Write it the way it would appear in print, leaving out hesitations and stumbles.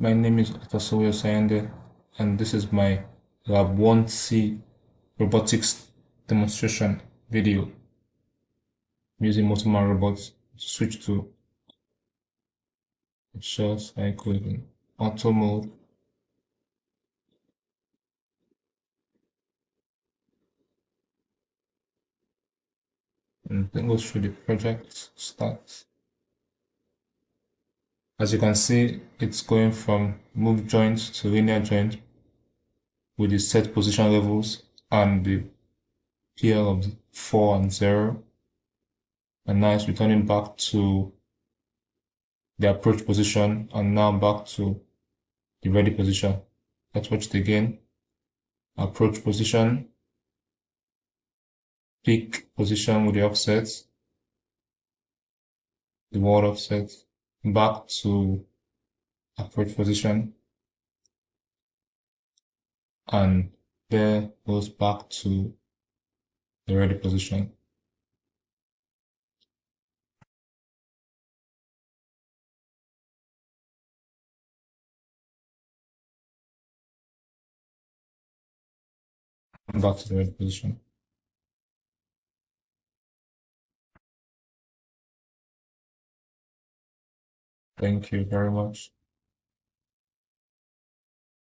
My name is Atasoyo Sayende, and this is my Lab 1C robotics demonstration video using Multimar robots to switch to shell cycle in auto mode. And then go through the project start. As you can see, it's going from move joint to linear joint with the set position levels and the PL of 4 and 0. And now it's returning back to the approach position and now back to the ready position. Let's watch it again. Approach position, peak position with the offset, the wall offset, back to approach position, and there goes back to the ready position. Back to the ready position. Thank you very much.